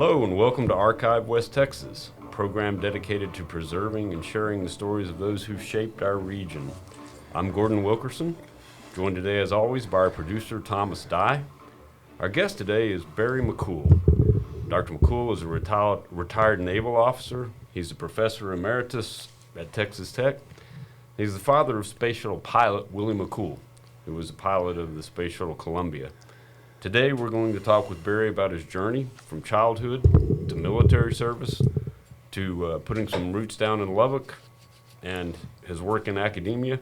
Hello and welcome to Archive West Texas, a program dedicated to preserving and sharing the stories of those who shaped our region. I'm Gordon Wilkerson, joined today as always by our producer Thomas Dye. Our guest today is Barry McCool. Dr. McCool is a retired naval officer. He's a professor emeritus at Texas Tech. He's the father of space shuttle pilot Willie McCool, who was a pilot of the Space Shuttle Columbia. Today we're going to talk with Barry about his journey from childhood to military service to putting some roots down in Lubbock and his work in academia,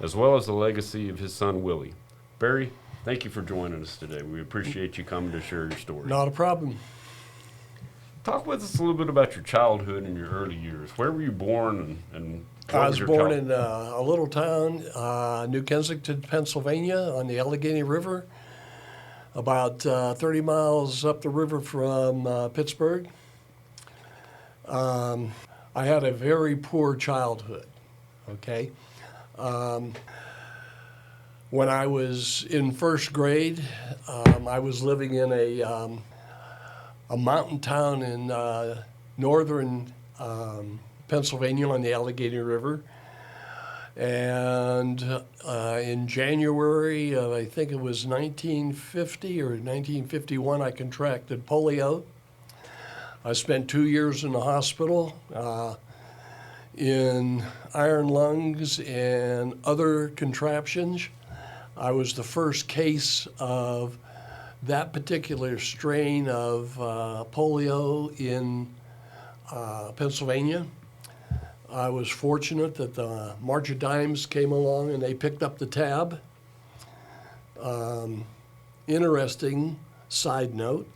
as well as the legacy of his son Willie. Barry, thank you for joining us today. We appreciate you coming to share your story. Not a problem. Talk with us a little bit about your childhood and your early years. Where were you born and I was born in a little town, New Kensington, Pennsylvania, on the Allegheny River, about 30 miles up the river from Pittsburgh. I had a very poor childhood, okay? When I was in first grade, I was living in a mountain town in northern Pennsylvania on the Allegheny River. And in January of, I think it was 1950 or 1951, I contracted polio. I spent 2 years in the hospital in iron lungs and other contraptions. I was the first case of that particular strain of polio in Pennsylvania. I was fortunate that the March of Dimes came along and they picked up the tab. Interesting side note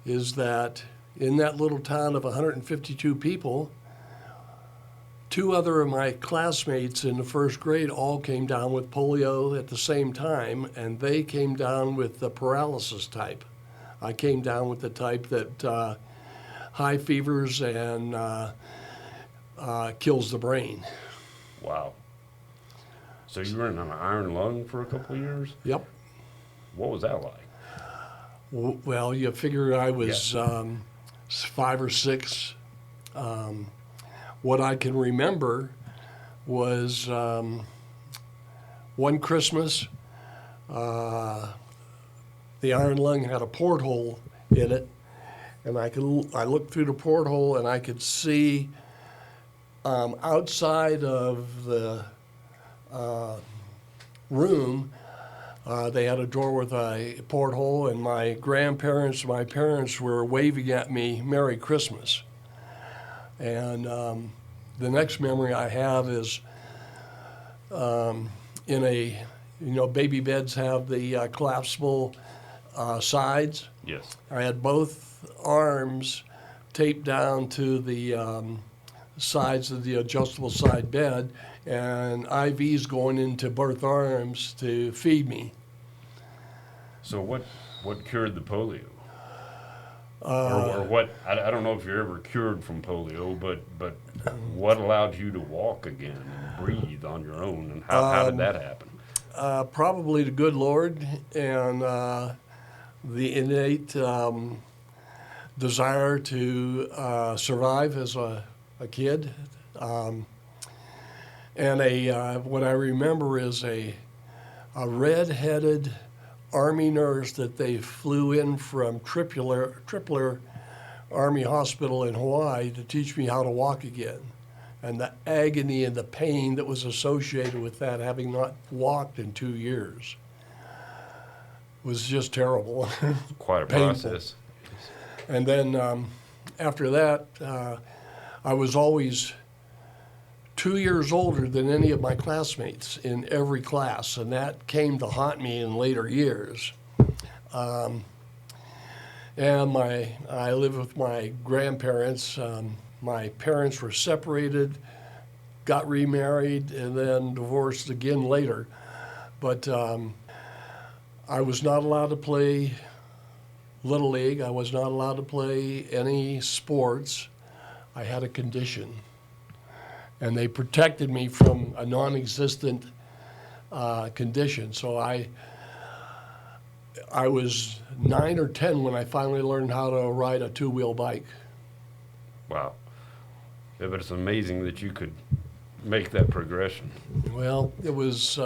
is that in that little town of 152 people, 2 other of my classmates in the first grade all came down with polio at the same time, and they came down with the paralysis type. I came down with the type that high fevers and kills the brain. Wow. So you were in an iron lung for a couple of years? Yep. What was that like? Well, you figure I was 5 or 6. What I can remember was one Christmas, the iron lung had a porthole in it, and I looked through the porthole and I could see outside of the room, they had a door with a porthole, and my grandparents, my parents were waving at me, "Merry Christmas." And the next memory I have is in a, baby beds have the collapsible sides. Yes. I had both arms taped down to the sides of the adjustable side bed, and IVs going into both arms to feed me. So what cured the polio? Or what? I don't know if you're ever cured from polio, but what allowed you to walk again and breathe on your own, and how did that happen? Probably the good Lord and the innate desire to survive as a kid. And what I remember is a red-headed Army nurse that they flew in from Tripler Army Hospital in Hawaii to teach me how to walk again. And the agony and the pain that was associated with that, having not walked in 2 years, was just terrible. Quite a Painful. process. And then after that, I was always 2 years older than any of my classmates in every class, and that came to haunt me in later years. And I lived with my grandparents. My parents were separated, got remarried, and then divorced again later. But I was not allowed to play Little League. I was not allowed to play any sports. I had a condition. And they protected me from a non-existent condition. So I was 9 or 10 when I finally learned how to ride a two-wheel bike. Wow. Yeah, but it's amazing that you could make that progression. Well, it was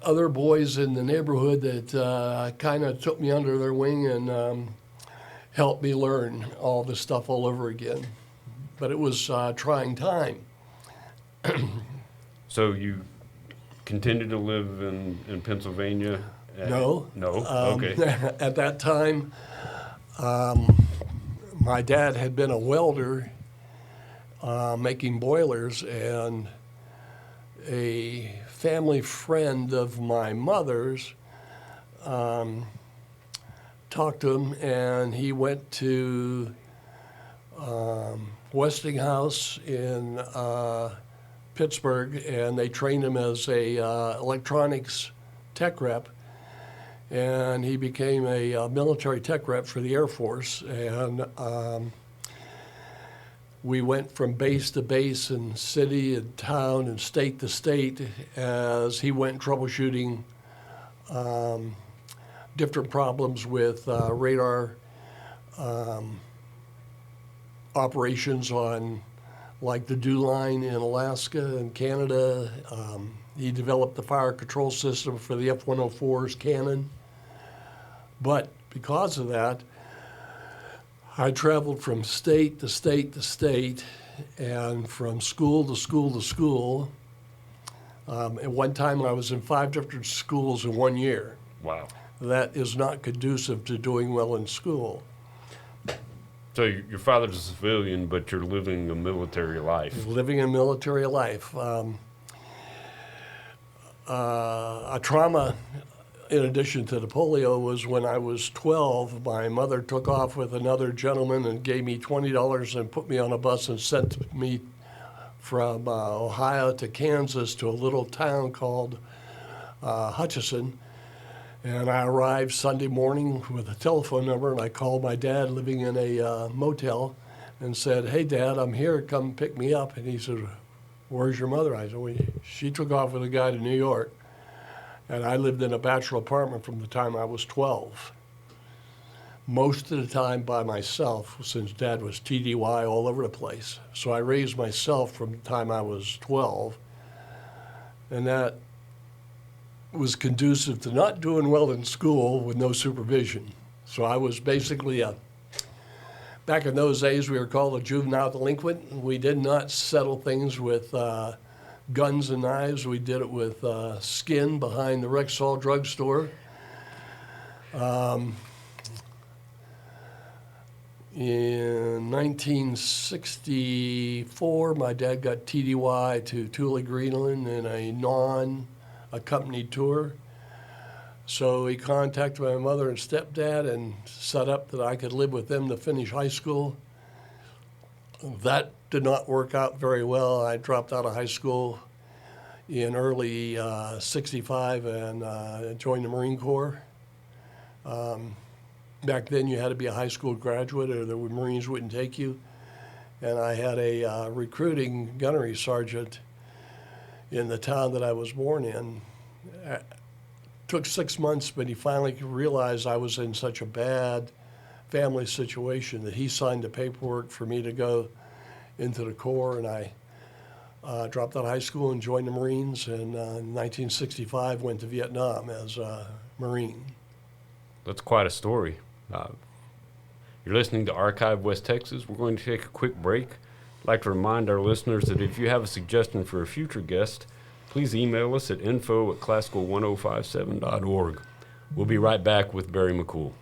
other boys in the neighborhood that kind of took me under their wing and helped me learn all this stuff all over again. But it was a trying time. So you continued to live in Pennsylvania? No. No? Okay. At that time, my dad had been a welder making boilers, and a family friend of my mother's talked to him, and he went to Westinghouse in Pittsburgh, and they trained him as a electronics tech rep, and he became a military tech rep for the Air Force. And we went from base to base and city and town and state to state as he went troubleshooting different problems with radar operations on, like, the Dew Line in Alaska and Canada. He developed the fire control system for the F-104's cannon. But because of that, I traveled from state to state to state and from school to school to school. At one time, I was in 5 different schools in 1 year. Wow. That is not conducive to doing well in school. So your father's a civilian, but you're living a military life. Living a military life. A trauma, in addition to the polio, was when I was 12. My mother took off with another gentleman and gave me $20 and put me on a bus and sent me from Ohio to Kansas to a little town called Hutchinson. And I arrived Sunday morning with a telephone number, and I called my dad living in a motel and said, "Hey, Dad, I'm here. Come pick me up." And he said, "Where's your mother?" I said, "Well, she took off with a guy to New York." And I lived in a bachelor apartment from the time I was 12. Most of the time by myself, since Dad was TDY all over the place. So I raised myself from the time I was 12. And that was conducive to not doing well in school with no supervision. So I was basically back in those days, we were called a juvenile delinquent. We did not settle things with guns and knives. We did it with skin behind the Rexall drugstore. In 1964, my dad got TDY to Tule, Greenland in a non-accompanied tour. So he contacted my mother and stepdad and set up that I could live with them to finish high school. That did not work out very well. I dropped out of high school in early '65 and joined the Marine Corps. Back then you had to be a high school graduate or the Marines wouldn't take you. And I had a recruiting gunnery sergeant in the town that I was born in. Took 6 months, but he finally realized I was in such a bad family situation that he signed the paperwork for me to go into the Corps, and I dropped out of high school and joined the Marines, and in 1965 went to Vietnam as a Marine. That's quite a story. You're listening to Archive West Texas. We're going to take a quick break. I'd like to remind our listeners that if you have a suggestion for a future guest, please email us at info@classical1057.org. We'll be right back with Barry McCool.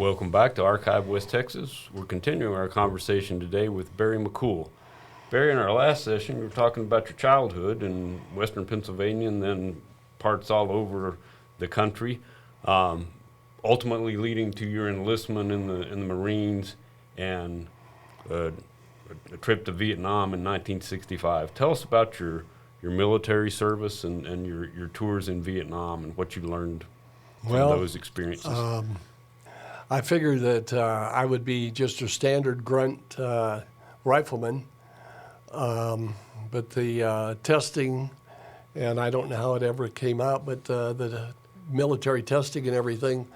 Welcome back to Archive West Texas. We're continuing our conversation today with Barry McCool. Barry, in our last session, you were talking about your childhood in western Pennsylvania and then parts all over the country, ultimately leading to your enlistment in the Marines and a trip to Vietnam in 1965. Tell us about your military service and your tours in Vietnam and what you learned from those experiences. I figured that I would be just a standard grunt rifleman, but the testing, and I don't know how it ever came out, but the military testing and everything,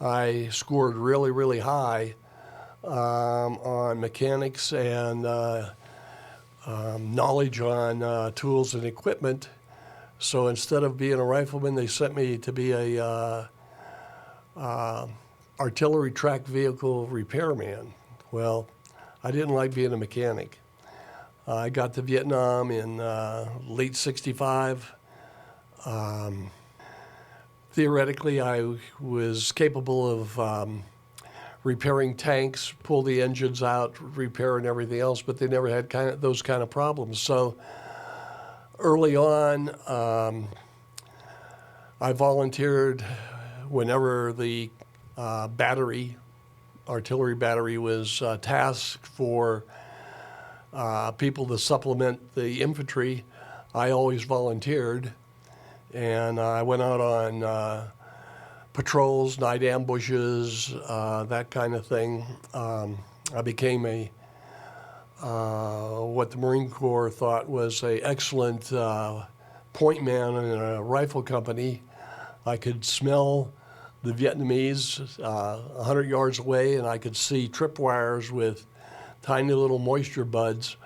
I scored really, really high on mechanics and knowledge on tools and equipment. So instead of being a rifleman, they sent me to be a artillery track vehicle repairman. Well, I didn't like being a mechanic. I got to Vietnam in late '65. Theoretically, I was capable of repairing tanks, pull the engines out, repair and everything else, but they never had those kind of problems. So early on, I volunteered whenever the artillery battery was tasked for people to supplement the infantry. I always volunteered, and I went out on patrols, night ambushes, that kind of thing. I became what the Marine Corps thought was an excellent point man in a rifle company. I could smell the Vietnamese 100 yards away, and I could see tripwires with tiny little moisture buds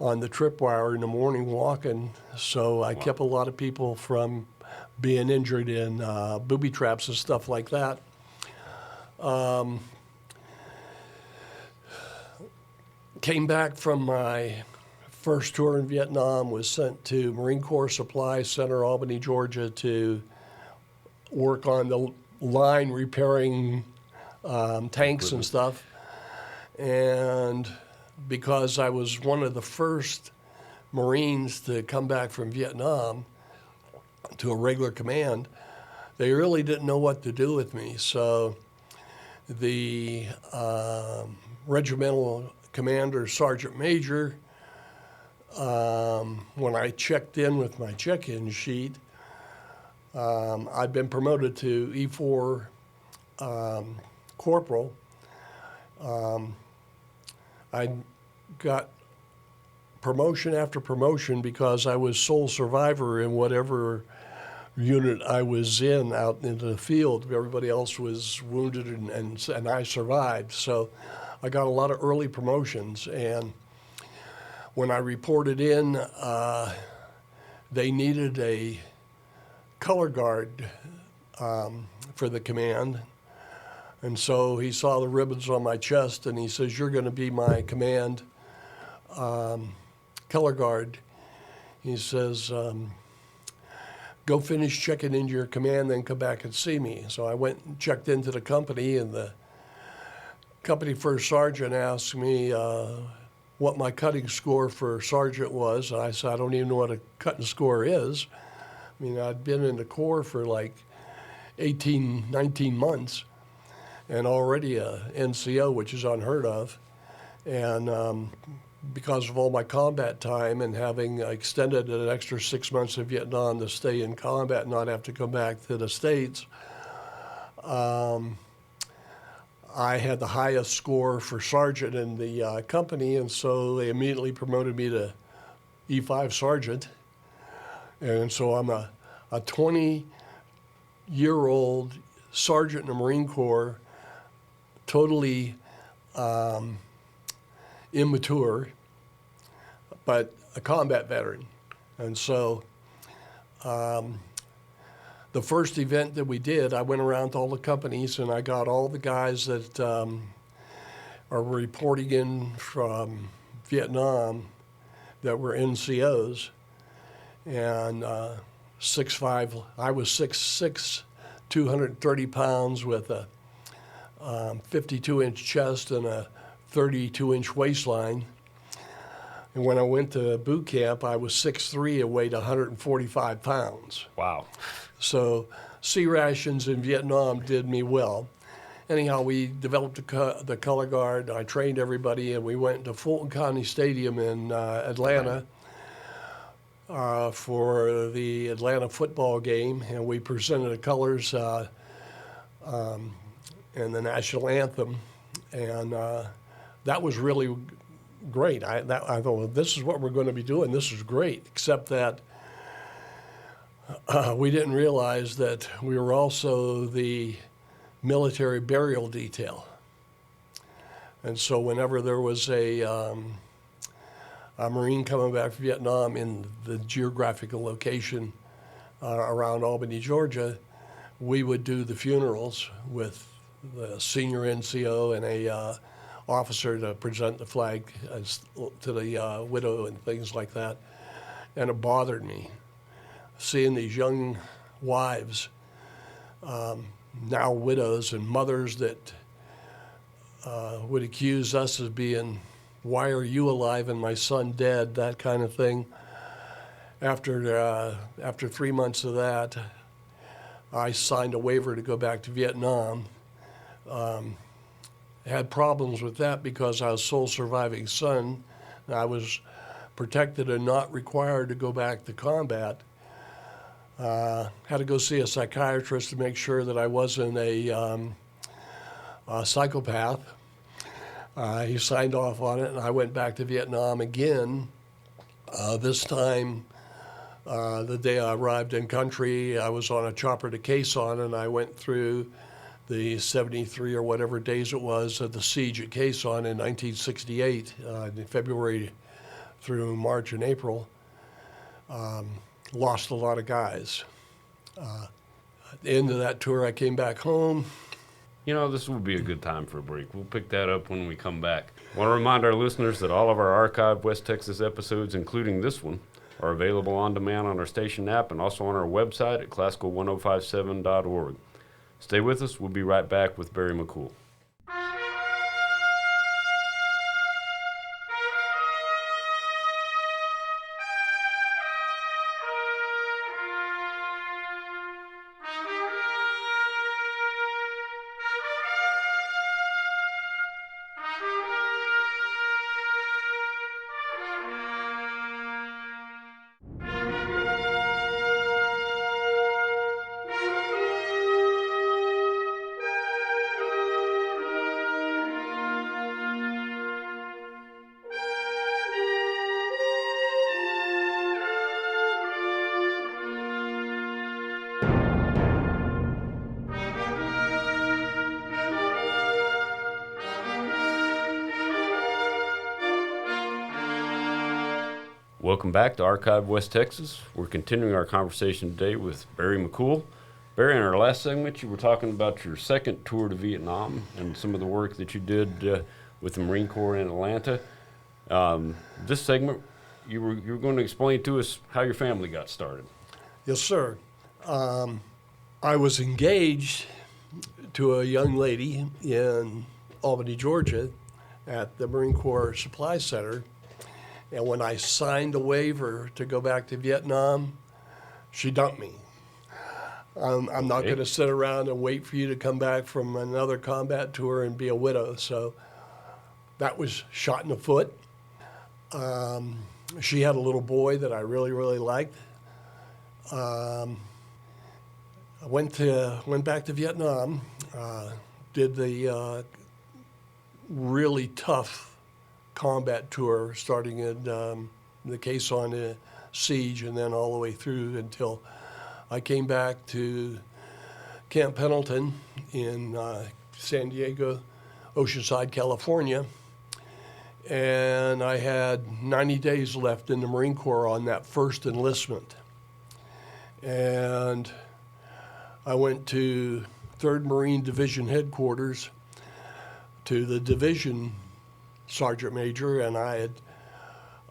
on the tripwire in the morning walking. So I kept a lot of people from being injured in booby traps and stuff like that. Came back from my first tour in Vietnam, was sent to Marine Corps Supply Center, Albany, Georgia, to work on the line repairing tanks and stuff. And because I was one of the first Marines to come back from Vietnam to a regular command, they really didn't know what to do with me. So the regimental commander, sergeant major, when I checked in with my check-in sheet, I'd been promoted to E4 corporal. I got promotion after promotion because I was sole survivor in whatever unit I was in out into the field. Everybody else was wounded and I survived. So I got a lot of early promotions. And when I reported in, they needed a color guard for the command. And so he saw the ribbons on my chest and he says, "You're going to be my command color guard." He says, "Go finish checking into your command, then come back and see me." So I went and checked into the company, and the company first sergeant asked me what my cutting score for sergeant was. And I said, "I don't even know what a cutting score is." I mean, I'd been in the Corps for like 18, 19 months and already a NCO, which is unheard of. And because of all my combat time and having extended an extra 6 months in Vietnam to stay in combat and not have to come back to the States, I had the highest score for sergeant in the company, and so they immediately promoted me to E5 sergeant. And so I'm a 20-year-old sergeant in the Marine Corps, totally immature, but a combat veteran. And so the first event that we did, I went around to all the companies and I got all the guys that are reporting in from Vietnam that were NCOs. And 6'5", I was 6'6", 230 pounds with a 52-inch chest and a 32-inch waistline. And when I went to boot camp, I was 6'3" and weighed 145 pounds. Wow. So sea rations in Vietnam did me well. Anyhow, we developed the color guard. I trained everybody, and we went to Fulton County Stadium in Atlanta for the Atlanta football game, and we presented the colors and the national anthem, and that was really great. I thought, well, this is what we're going to be doing. This is great, except that we didn't realize that we were also the military burial detail. And so whenever there was a Marine coming back from Vietnam in the geographical location around Albany, Georgia, we would do the funerals with the senior NCO and a officer to present the flag to the widow and things like that. And it bothered me seeing these young wives, now widows and mothers, that would accuse us of being, why are you alive and my son dead, that kind of thing. After 3 months of that, I signed a waiver to go back to Vietnam. Had problems with that because I was sole surviving son. I was protected and not required to go back to combat. Had to go see a psychiatrist to make sure that I wasn't a psychopath. He signed off on it, and I went back to Vietnam again. This time, the day I arrived in country, I was on a chopper to Quezon, and I went through the 73 or whatever days it was of the siege at Quezon in 1968, in February through March and April. Lost a lot of guys. At the end of that tour, I came back home. You know, this would be a good time for a break. We'll pick that up when we come back. I want to remind our listeners that all of our archived West Texas episodes, including this one, are available on demand on our station app and also on our website at classical1057.org. Stay with us. We'll be right back with Barry McCool. Welcome back to Archive West Texas. We're continuing our conversation today with Barry McCool. Barry, in our last segment, you were talking about your second tour to Vietnam and some of the work that you did with the Marine Corps in Atlanta. This segment, you were going to explain to us how your family got started. Yes, sir. I was engaged to a young lady in Albany, Georgia, at the Marine Corps Supply Center. And when I signed a waiver to go back to Vietnam, she dumped me. I'm not going to sit around and wait for you to come back from another combat tour and be a widow. So that was shot in the foot. She had a little boy that I really, really liked. I went back to Vietnam, did the really tough combat tour, starting in the Quezon siege and then all the way through until I came back to Camp Pendleton in San Diego, Oceanside, California. And I had 90 days left in the Marine Corps on that first enlistment. And I went to 3rd Marine Division headquarters to the division sergeant major, and I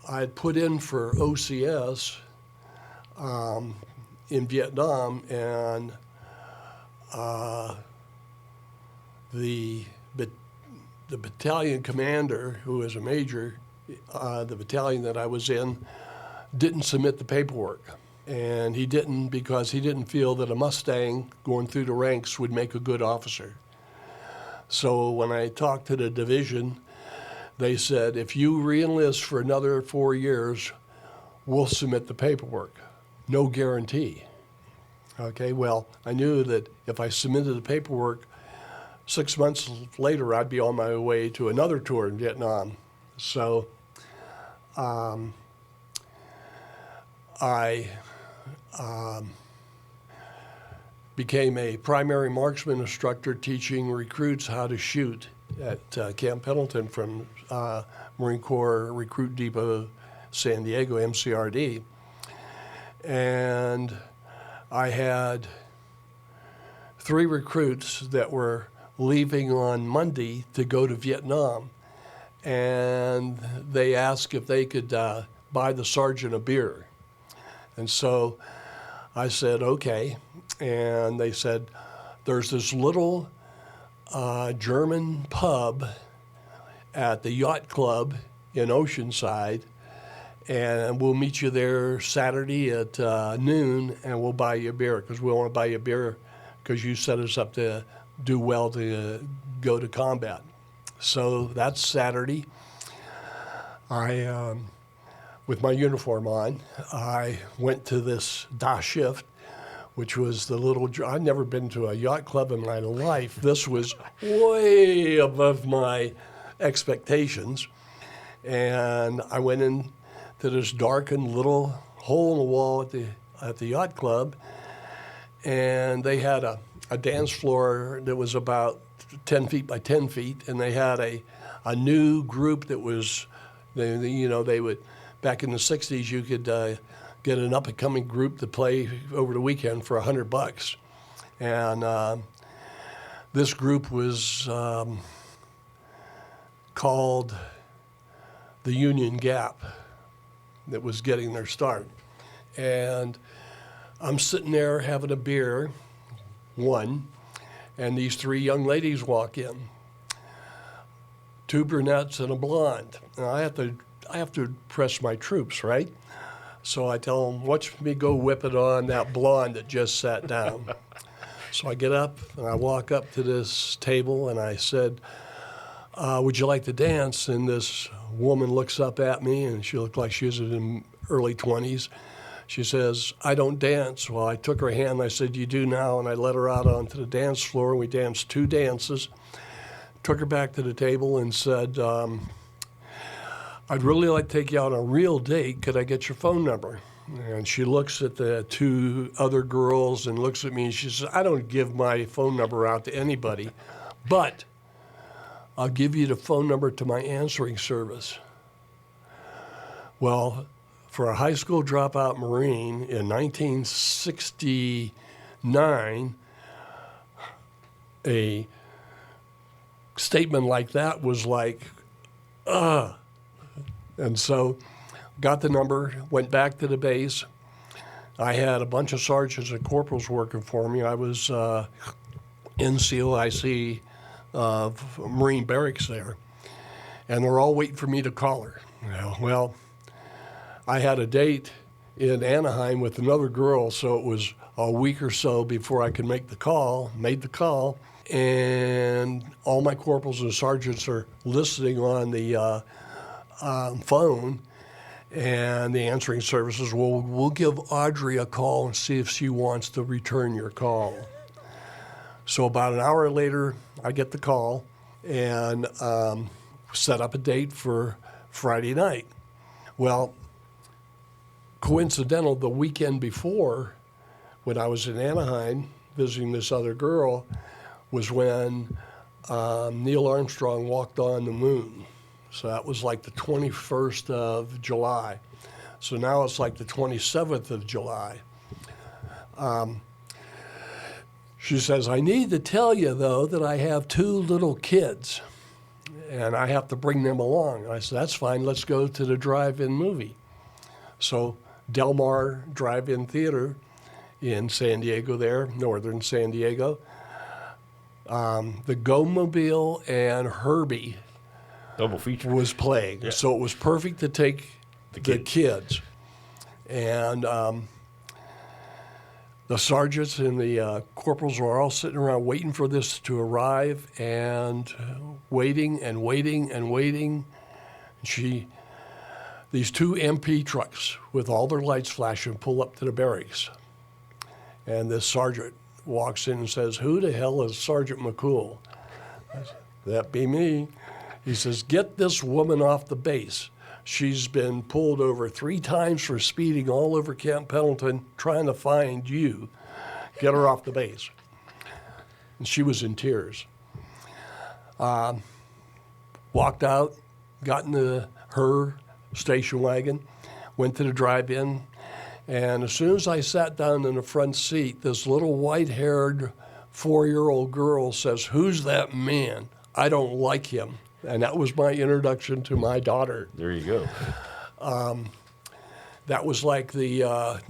had put in for OCS in Vietnam, and the the battalion commander, who was a major, the battalion that I was in, didn't submit the paperwork. And he didn't because he didn't feel that a Mustang going through the ranks would make a good officer. So when I talked to the division, they said, if you re-enlist for another 4 years, we'll submit the paperwork. No guarantee. Okay, well, I knew that if I submitted the paperwork, 6 months later, I'd be on my way to another tour in Vietnam. So I became a primary marksman instructor teaching recruits how to shoot at Camp Pendleton from Marine Corps Recruit Depot, San Diego, MCRD. And I had 3 recruits that were leaving on Monday to go to Vietnam. And they asked if they could buy the sergeant a beer. And so I said, okay. And they said, there's this little German pub at the Yacht Club in Oceanside, and we'll meet you there Saturday at noon, and we'll buy you a beer, because we want to buy you a beer because you set us up to do well to go to combat. So that's Saturday. I, with my uniform on, I went to this Da Shift, which was the little, I'd never been to a yacht club in my life. This was way above my expectations. And I went in to this darkened little hole in the wall at the yacht club, and they had a dance floor that was about 10 feet by 10 feet, and they had a new group that was, they would, back in the 60s, you could get an up-and-coming group to play over the weekend for $100. And this group was called the Union Gap, that was getting their start. And I'm sitting there having a beer, and these 3 young ladies walk in, 2 brunettes and a blonde. And I have to press my troops, right? So I tell them, watch me go whip it on that blonde that just sat down. So I get up and I walk up to this table and I said, would you like to dance? And this woman looks up at me, and she looked like she was in early 20s. She says, I don't dance. Well, I took her hand and I said, you do now. And I let her out onto the dance floor, and we danced 2 dances. Took her back to the table and said, I'd really like to take you out on a real date. Could I get your phone number? And she looks at the 2 other girls and looks at me, and she says, I don't give my phone number out to anybody, but I'll give you the phone number to my answering service. Well, for a high school dropout Marine in 1969, a statement like that was like, And so got the number, went back to the base. I had a bunch of sergeants and corporals working for me. I was NCOIC of Marine Barracks there, and they're all waiting for me to call her. Well, I had a date in Anaheim with another girl, so it was a week or so before I could make the call. Made the call, and all my corporals and sergeants are listening on the phone, and the answering services, well, we'll give Audrey a call and see if she wants to return your call. So about an hour later, I get the call and set up a date for Friday night. Well, coincidental, the weekend before, when I was in Anaheim visiting this other girl, was when Neil Armstrong walked on the moon. So that was like the 21st of July. So now it's like the 27th of July. She says, I need to tell you, though, that I have 2 little kids, and I have to bring them along. I said, that's fine. Let's go to the drive-in movie. So Del Mar Drive-In Theater in San Diego there, northern San Diego. the Go-Mobile and Herbie Double feature. was playing. Yeah. So it was perfect to take the kids. And the sergeants and the corporals were all sitting around waiting for this to arrive and waiting and waiting and waiting. These two MP trucks with all their lights flashing pull up to the barracks. And this sergeant walks in and says, "Who the hell is Sergeant McCool?" I said, "That be me." He says, "Get this woman off the base. She's been pulled over 3 times for speeding all over Camp Pendleton trying to find you. Get her off the base." And she was in tears. Walked out, got into her station wagon, went to the drive-in, and as soon as I sat down in the front seat, this little white-haired 4-year-old girl says, "Who's that man? I don't like him." And that was my introduction to my daughter. There you go. That was like the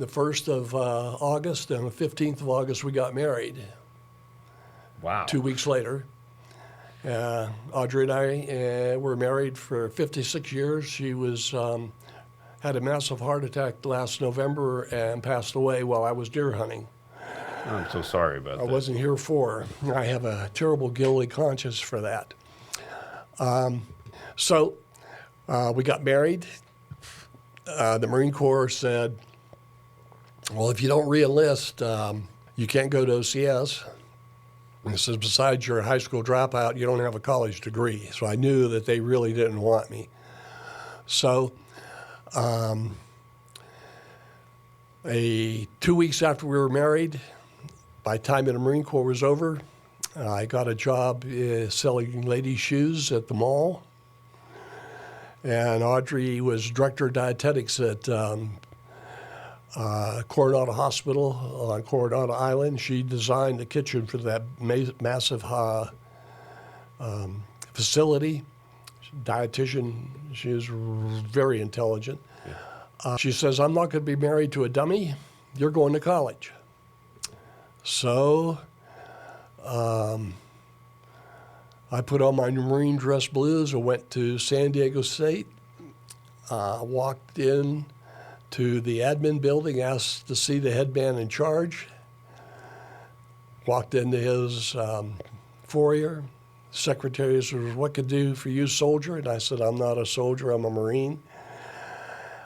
1st of August, and the 15th of August we got married. Wow. 2 weeks later. Audrey and I were married for 56 years. She had a massive heart attack last November and passed away while I was deer hunting. I'm so sorry about that. I wasn't here for her. I have a terrible guilty conscience for that. So we got married. The Marine Corps said, "Well, if you don't re-enlist, you can't go to OCS." And it says, "Besides, you're a high school dropout, you don't have a college degree." So I knew that they really didn't want me. So 2 weeks after we were married, by the time the Marine Corps was over, I got a job selling ladies' shoes at the mall. And Audrey was director of dietetics at Coronado Hospital on Coronado Island. She designed the kitchen for that massive facility. Dietitian, she is very intelligent. Yeah. She says, "I'm not going to be married to a dummy. You're going to college." So I put on my Marine dress blues and went to San Diego State, walked in to the admin building, asked to see the head man in charge, walked into his foyer. Secretary said, "What could do for you, soldier?" And I said, "I'm not a soldier, I'm a Marine."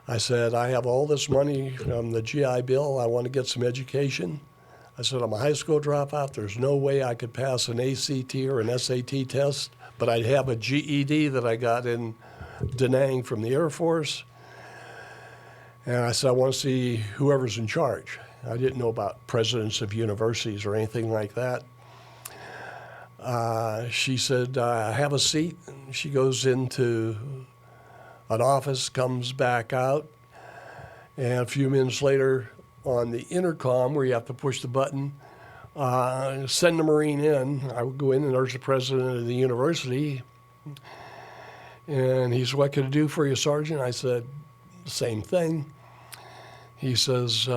I said, "I have all this money from the GI Bill. I want to get some education." I said, "I'm a high school dropout. There's no way I could pass an ACT or an SAT test, but I'd have a GED that I got in Da Nang from the Air Force." And I said, "I want to see whoever's in charge." I didn't know about presidents of universities or anything like that. She said, "Have a seat." And she goes into an office, comes back out, and a few minutes later, on the intercom where you have to push the button, send the Marine in. I would go in, and there's the president of the university. And he said, "What can I do for you, Sergeant?" I said, "The same thing." He says,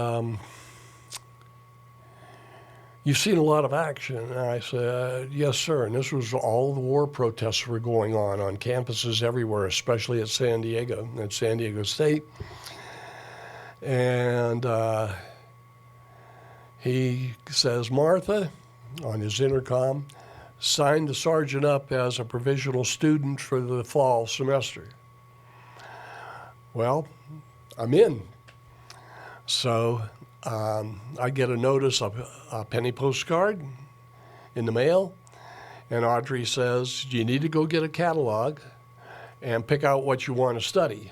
"You've seen a lot of action." And I said, "Yes, sir." And this was all the war protests were going on campuses everywhere, especially at San Diego State. And he says, "Martha," on his intercom, "signed the sergeant up as a provisional student for the fall semester." Well, I'm in. So I get a notice, a penny postcard in the mail, and Audrey says, "You need to go get a catalog and pick out what you want to study."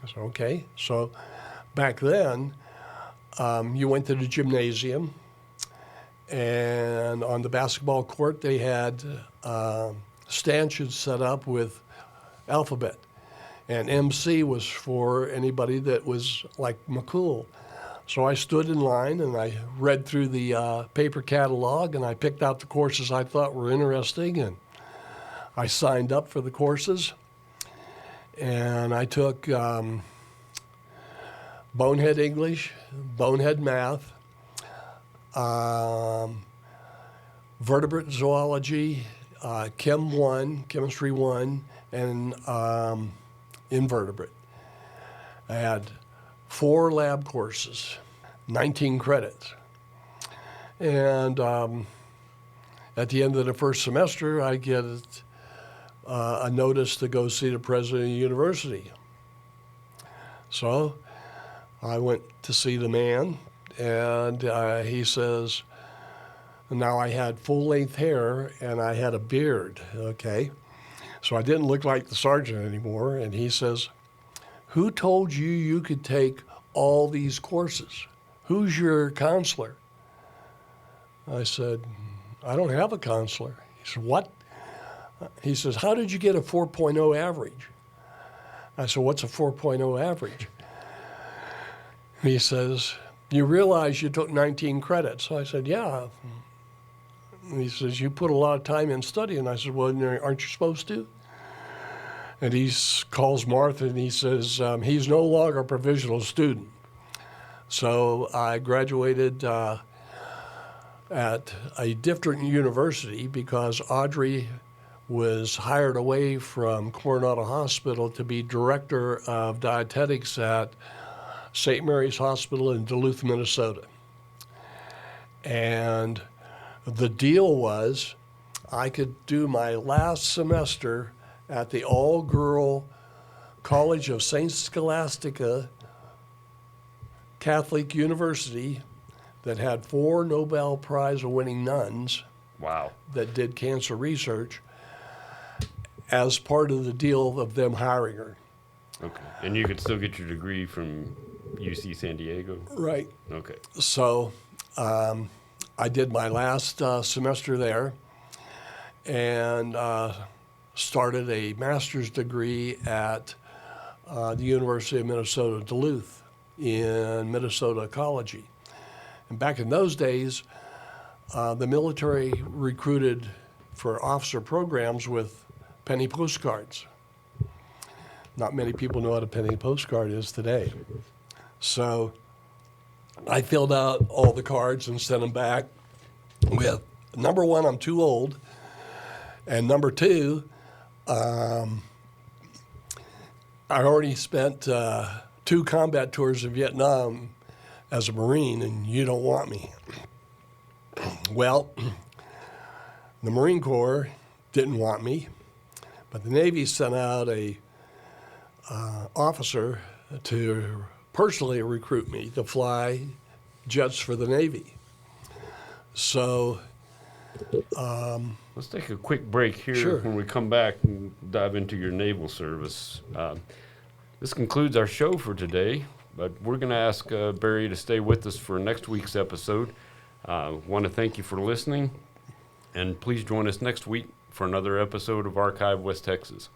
I said, "Okay." So back then, you went to the gymnasium, and on the basketball court, they had stanchions set up with alphabet. And MC was for anybody that was like McCool. So I stood in line, and I read through the paper catalog, and I picked out the courses I thought were interesting, and I signed up for the courses. And I took Bonehead English, Bonehead Math, vertebrate zoology, chemistry 1, and invertebrate. I had 4 lab courses, 19 credits. And at the end of the first semester, I get a notice to go see the president of the university. So I went to see the man, and he says, now I had full-length hair and I had a beard, okay? So I didn't look like the sergeant anymore, and he says, who told you you could take all these courses? Who's your counselor? I said, I don't have a counselor. He said, what? He says, how did you get a 4.0 average? I said, what's a 4.0 average? He says, you realize you took 19 credits. So I said, yeah. And he says, you put a lot of time in studying. I said, well, aren't you supposed to? And he calls Martha and he says, he's no longer a provisional student. So I graduated at a different university because Audrey was hired away from Coronado Hospital to be director of dietetics at St. Mary's Hospital in Duluth, Minnesota. And the deal was I could do my last semester at the all-girl College of St. Scholastica Catholic University that had 4 Nobel Prize-winning nuns. Wow. That did cancer research as part of the deal of them hiring her. Okay. And you could still get your degree from UC San Diego? Right. Okay. So I did my last semester there and started a master's degree at the University of Minnesota Duluth in Minnesota ecology. And back in those days, the military recruited for officer programs with penny postcards. Not many people know what a penny postcard is today. So I filled out all the cards and sent them back with, number 1, I'm too old, and number 2, I already spent 2 combat tours in Vietnam as a Marine, and you don't want me. Well, the Marine Corps didn't want me, but the Navy sent out a officer to personally recruit me to fly jets for the Navy. So let's take a quick break here. Sure. When we come back and dive into your naval service. This concludes our show for today, but we're going to ask Barry to stay with us for next week's episode. Want to thank you for listening, and please join us next week for another episode of Archive West Texas.